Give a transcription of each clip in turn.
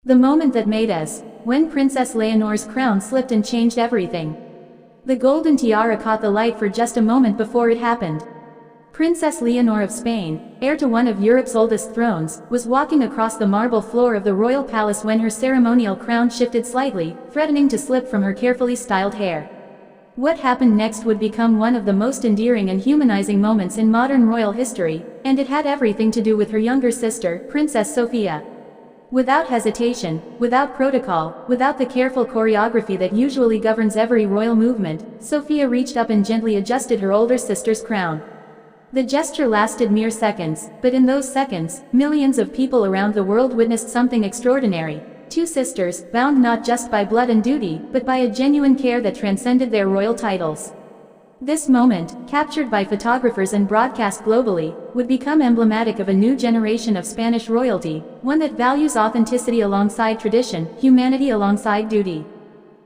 The moment that made us, when Princess Leonor's crown slipped and changed everything. The golden tiara caught the light for just a moment before it happened. Princess Leonor of Spain, heir to one of Europe's oldest thrones, was walking across the marble floor of the royal palace when her ceremonial crown shifted slightly, threatening to slip from her carefully styled hair. What happened next would become one of the most endearing and humanizing moments in modern royal history, and it had everything to do with her younger sister, Princess Sophia. Without hesitation, without protocol, without the careful choreography that usually governs every royal movement, Sophia reached up and gently adjusted her older sister's crown. The gesture lasted mere seconds, but in those seconds, millions of people around the world witnessed something extraordinary. Two sisters, bound not just by blood and duty, but by a genuine care that transcended their royal titles. This moment, captured by photographers and broadcast globally, would become emblematic of a new generation of Spanish royalty, one that values authenticity alongside tradition, humanity alongside duty.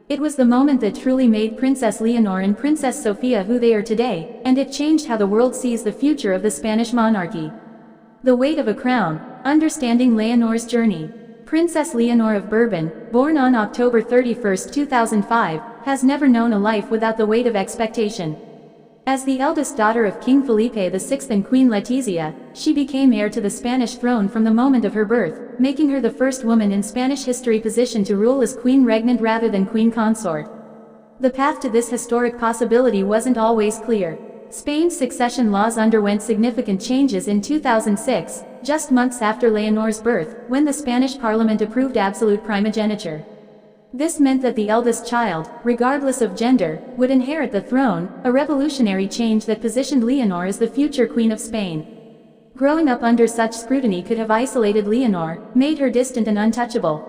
It was the moment that truly made Princess Leonor and Princess Sophia who they are today, and it changed how the world sees the future of the Spanish monarchy. The weight of a crown, understanding Leonor's journey. Princess Leonor of Bourbon, born on October 31, 2005, has never known a life without the weight of expectation. As the eldest daughter of King Felipe VI and Queen Letizia, she became heir to the Spanish throne from the moment of her birth, making her the first woman in Spanish history positioned to rule as queen regnant rather than queen consort. The path to this historic possibility wasn't always clear. Spain's succession laws underwent significant changes in 2006, just months after Leonor's birth, when the Spanish parliament approved absolute primogeniture. This meant that the eldest child, regardless of gender, would inherit the throne, a revolutionary change that positioned Leonor as the future Queen of Spain. Growing up under such scrutiny could have isolated Leonor, made her distant and untouchable.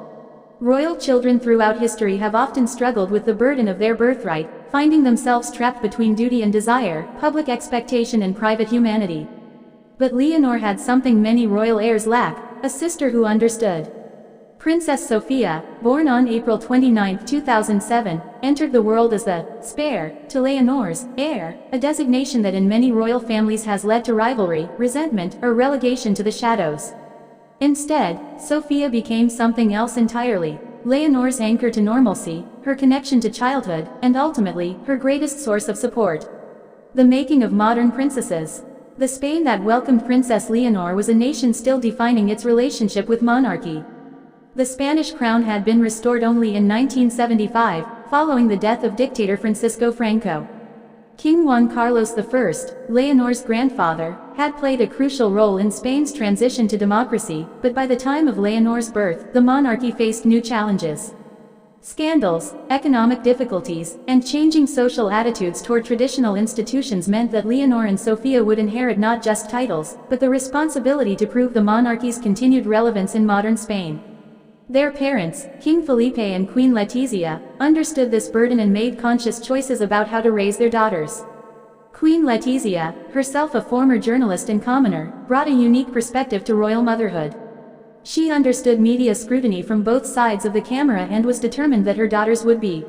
Royal children throughout history have often struggled with the burden of their birthright, finding themselves trapped between duty and desire, public expectation and private humanity. But Leonor had something many royal heirs lack, a sister who understood. Princess Sophia, born on April 29, 2007, entered the world as the spare to Leonor's heir, a designation that in many royal families has led to rivalry, resentment, or relegation to the shadows. Instead, Sophia became something else entirely, Leonor's anchor to normalcy, her connection to childhood, and ultimately, her greatest source of support. The making of modern princesses. The Spain that welcomed Princess Leonor was a nation still defining its relationship with monarchy. The Spanish crown had been restored only in 1975, following the death of dictator Francisco Franco. King Juan Carlos I, Leonor's grandfather, had played a crucial role in Spain's transition to democracy, but by the time of Leonor's birth, the monarchy faced new challenges. Scandals, economic difficulties, and changing social attitudes toward traditional institutions meant that Leonor and Sophia would inherit not just titles, but the responsibility to prove the monarchy's continued relevance in modern Spain. Their parents, King Felipe and Queen Letizia, understood this burden and made conscious choices about how to raise their daughters. Queen Letizia, herself a former journalist and commoner, brought a unique perspective to royal motherhood. She understood media scrutiny from both sides of the camera and was determined that her daughters would be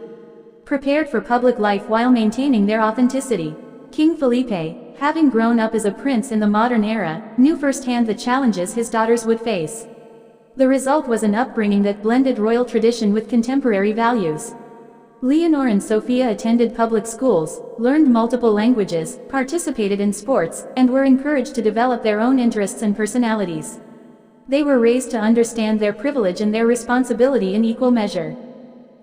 prepared for public life while maintaining their authenticity. King Felipe, having grown up as a prince in the modern era, knew firsthand the challenges his daughters would face. The result was an upbringing that blended royal tradition with contemporary values. Leonor and Sophia attended public schools, learned multiple languages, participated in sports, and were encouraged to develop their own interests and personalities. They were raised to understand their privilege and their responsibility in equal measure.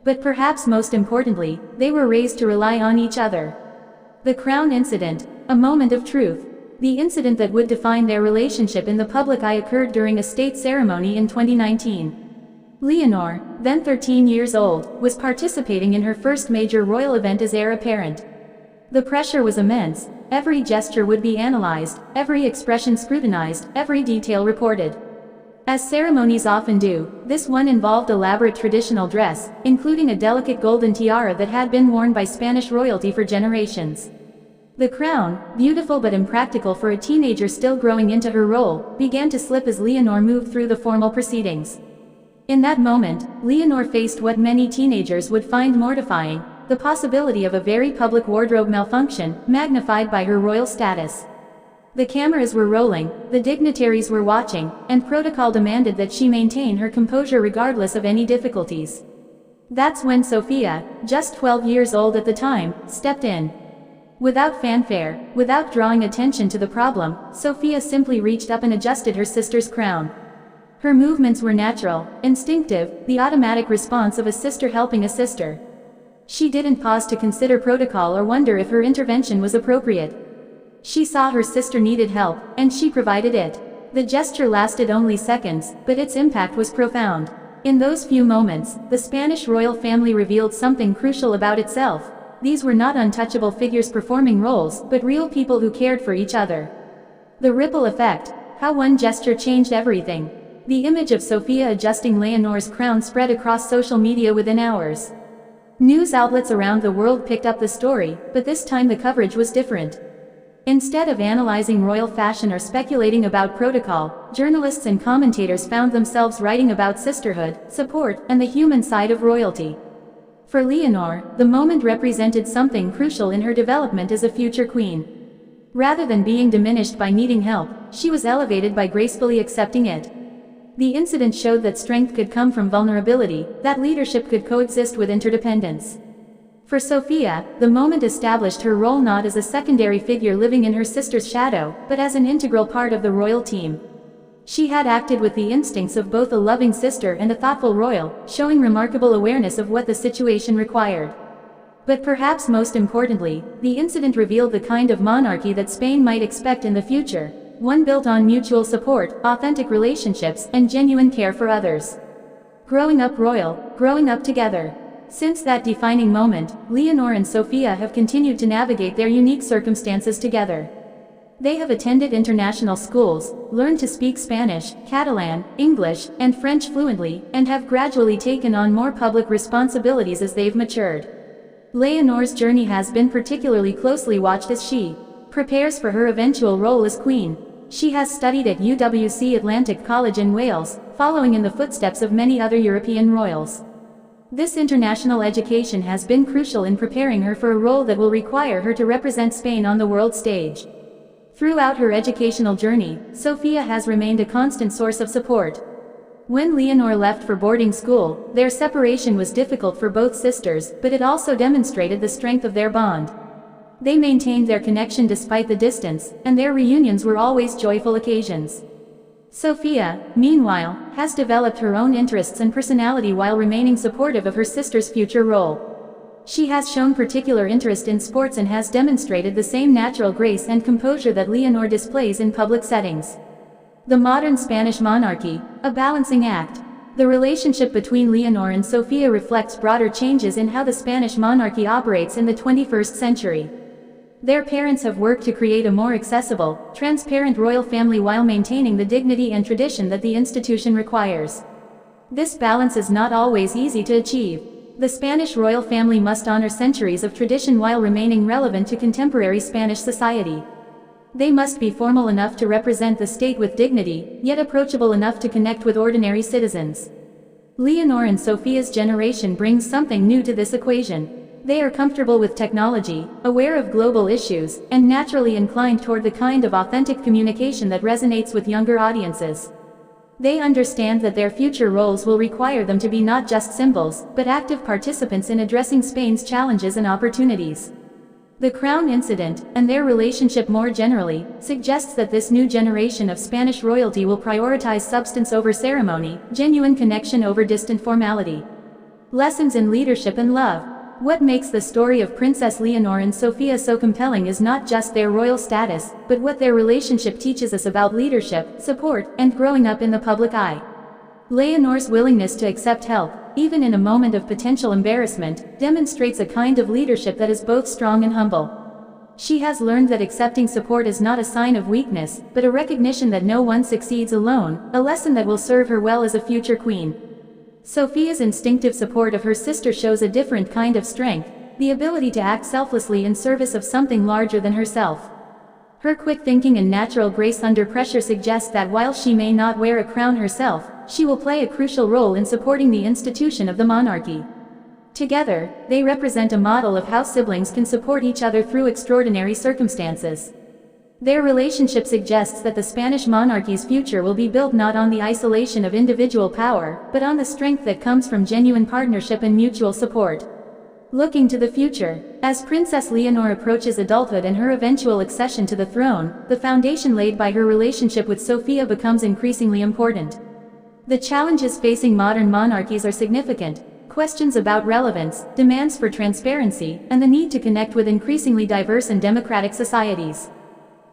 But perhaps most importantly, they were raised to rely on each other. The crown incident, a moment of truth. The incident that would define their relationship in the public eye occurred during a state ceremony in 2019. Leonor, then 13 years old, was participating in her first major royal event as heir apparent. The pressure was immense. Every gesture would be analyzed, every expression scrutinized, every detail reported. As ceremonies often do, this one involved elaborate traditional dress, including a delicate golden tiara that had been worn by Spanish royalty for generations. The crown, beautiful but impractical for a teenager still growing into her role, began to slip as Leonor moved through the formal proceedings. In that moment, Leonor faced what many teenagers would find mortifying, the possibility of a very public wardrobe malfunction, magnified by her royal status. The cameras were rolling, the dignitaries were watching, and protocol demanded that she maintain her composure regardless of any difficulties. That's when Sophia, just 12 years old at the time, stepped in. Without fanfare, without drawing attention to the problem, Sophia simply reached up and adjusted her sister's crown. Her movements were natural, instinctive, the automatic response of a sister helping a sister. She didn't pause to consider protocol or wonder if her intervention was appropriate. She saw her sister needed help, and she provided it. The gesture lasted only seconds, but its impact was profound. In those few moments, the Spanish royal family revealed something crucial about itself. These were not untouchable figures performing roles, but real people who cared for each other. The ripple effect, how one gesture changed everything. The image of Sophia adjusting Leonor's crown spread across social media within hours. News outlets around the world picked up the story, but this time the coverage was different. Instead of analyzing royal fashion or speculating about protocol, journalists and commentators found themselves writing about sisterhood, support, and the human side of royalty. For Leonor, the moment represented something crucial in her development as a future queen. Rather than being diminished by needing help, she was elevated by gracefully accepting it. The incident showed that strength could come from vulnerability, that leadership could coexist with interdependence. For Sophia, the moment established her role not as a secondary figure living in her sister's shadow, but as an integral part of the royal team. She had acted with the instincts of both a loving sister and a thoughtful royal, showing remarkable awareness of what the situation required. But perhaps most importantly, the incident revealed the kind of monarchy that Spain might expect in the future, one built on mutual support, authentic relationships, and genuine care for others. Growing up royal, growing up together. Since that defining moment, Leonor and Sophia have continued to navigate their unique circumstances together. They have attended international schools, learned to speak Spanish, Catalan, English, and French fluently, and have gradually taken on more public responsibilities as they've matured. Leonor's journey has been particularly closely watched as she prepares for her eventual role as queen. She has studied at UWC Atlantic College in Wales, following in the footsteps of many other European royals. This international education has been crucial in preparing her for a role that will require her to represent Spain on the world stage. Throughout her educational journey, Sophia has remained a constant source of support. When Leonor left for boarding school, their separation was difficult for both sisters, but it also demonstrated the strength of their bond. They maintained their connection despite the distance, and their reunions were always joyful occasions. Sophia, meanwhile, has developed her own interests and personality while remaining supportive of her sister's future role. She has shown particular interest in sports and has demonstrated the same natural grace and composure that Leonor displays in public settings. The modern Spanish monarchy, a balancing act. The relationship between Leonor and Sophia reflects broader changes in how the Spanish monarchy operates in the 21st century. Their parents have worked to create a more accessible, transparent royal family while maintaining the dignity and tradition that the institution requires. This balance is not always easy to achieve. The Spanish royal family must honor centuries of tradition while remaining relevant to contemporary Spanish society. They must be formal enough to represent the state with dignity, yet approachable enough to connect with ordinary citizens. Leonor and Sophia's generation brings something new to this equation. They are comfortable with technology, aware of global issues, and naturally inclined toward the kind of authentic communication that resonates with younger audiences. They understand that their future roles will require them to be not just symbols, but active participants in addressing Spain's challenges and opportunities. The Crown incident, and their relationship more generally, suggests that this new generation of Spanish royalty will prioritize substance over ceremony, genuine connection over distant formality. Lessons in leadership and love. What makes the story of Princess Leonor and Sophia so compelling is not just their royal status, but what their relationship teaches us about leadership, support, and growing up in the public eye. Leonor's willingness to accept help, even in a moment of potential embarrassment, demonstrates a kind of leadership that is both strong and humble. She has learned that accepting support is not a sign of weakness, but a recognition that no one succeeds alone, a lesson that will serve her well as a future queen. Sophia's instinctive support of her sister shows a different kind of strength, the ability to act selflessly in service of something larger than herself. Her quick thinking and natural grace under pressure suggests that while she may not wear a crown herself, she will play a crucial role in supporting the institution of the monarchy. Together, they represent a model of how siblings can support each other through extraordinary circumstances. Their relationship suggests that the Spanish monarchy's future will be built not on the isolation of individual power, but on the strength that comes from genuine partnership and mutual support. Looking to the future, as Princess Leonor approaches adulthood and her eventual accession to the throne, the foundation laid by her relationship with Sofia becomes increasingly important. The challenges facing modern monarchies are significant: questions about relevance, demands for transparency, and the need to connect with increasingly diverse and democratic societies.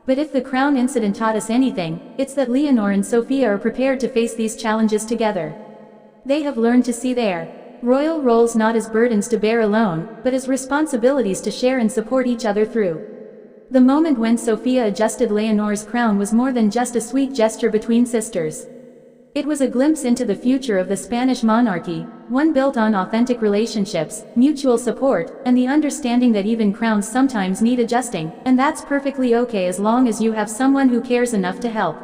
But if the crown incident taught us anything, it's that Leonor and Sofia are prepared to face these challenges together. They have learned to see their royal roles not as burdens to bear alone, but as responsibilities to share and support each other through. The moment when Sofia adjusted Leonor's crown was more than just a sweet gesture between sisters. It was a glimpse into the future of the Spanish monarchy, one built on authentic relationships, mutual support, and the understanding that even crowns sometimes need adjusting, and that's perfectly okay as long as you have someone who cares enough to help.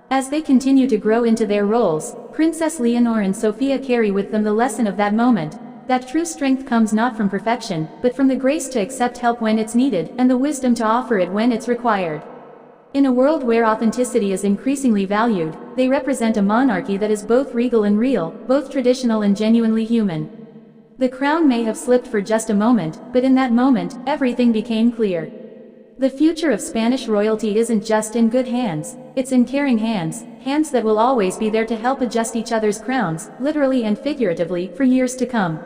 As they continue to grow into their roles, Princess Leonor and Sofia carry with them the lesson of that moment, that true strength comes not from perfection, but from the grace to accept help when it's needed, and the wisdom to offer it when it's required. In a world where authenticity is increasingly valued, they represent a monarchy that is both regal and real, both traditional and genuinely human. The crown may have slipped for just a moment, but in that moment, everything became clear. The future of Spanish royalty isn't just in good hands, it's in caring hands, hands that will always be there to help adjust each other's crowns, literally and figuratively, for years to come.